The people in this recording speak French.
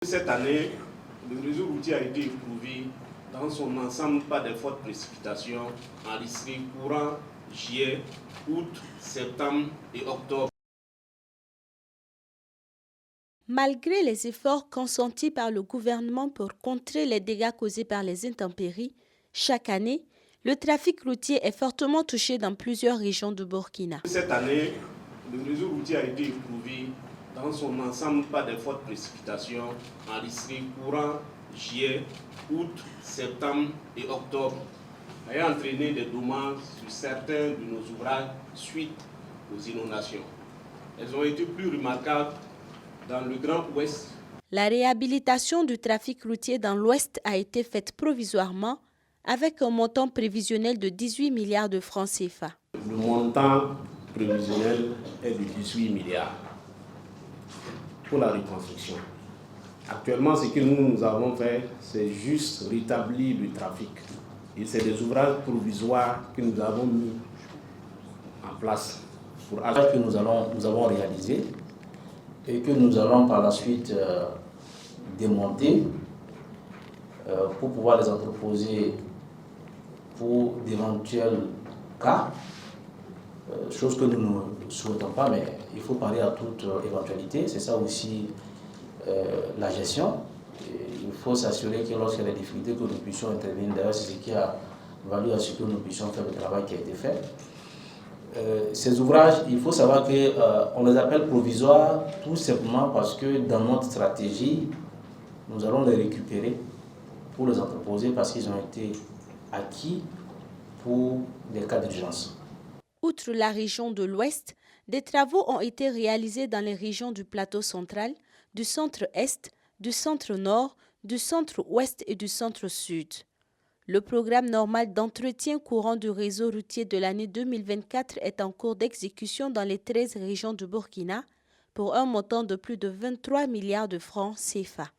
Cette année, le réseau routier a été éprouvé dans son ensemble par des fortes précipitations enregistrées courant juillet, août, septembre et octobre. Malgré les efforts consentis par le gouvernement pour contrer les dégâts causés par les intempéries, chaque année, le trafic routier est fortement touché dans plusieurs régions du Burkina. Cette année, le réseau routier a été éprouvé dans son ensemble par des fortes précipitations enregistrées courant juillet, août, septembre et octobre, ayant entraîné des dommages sur certains de nos ouvrages suite aux inondations. Elles ont été plus remarquables dans le Grand Ouest. La réhabilitation du trafic routier dans l'Ouest a été faite provisoirement avec un montant prévisionnel de 18 milliards de francs CFA. Le montant prévisionnel est de 18 milliards pour la reconstruction. Actuellement, ce que nous avons fait, c'est juste rétablir le trafic. Et c'est des ouvrages provisoires que nous avons mis en place. Que nous avons réalisé et que nous allons par la suite démonter pour pouvoir les entreposer pour d'éventuels cas, chose que nous ne souhaitons pas, mais il faut parler à toute éventualité. C'est ça aussi la gestion. Et il faut s'assurer que lorsqu'il y a des difficultés, que nous puissions intervenir. D'ailleurs, c'est ce qui a valu à ce que nous puissions faire le travail qui a été fait. Ces ouvrages, il faut savoir qu'on les appelle provisoires tout simplement parce que dans notre stratégie, nous allons les récupérer pour les entreposer parce qu'ils ont été acquis pour des cas d'urgence. Outre la région de l'Ouest, des travaux ont été réalisés dans les régions du plateau central, du centre-Est, du centre-Nord, du centre-Ouest et du centre-Sud. Le programme normal d'entretien courant du réseau routier de l'année 2024 est en cours d'exécution dans les 13 régions du Burkina pour un montant de plus de 23 milliards de francs CFA.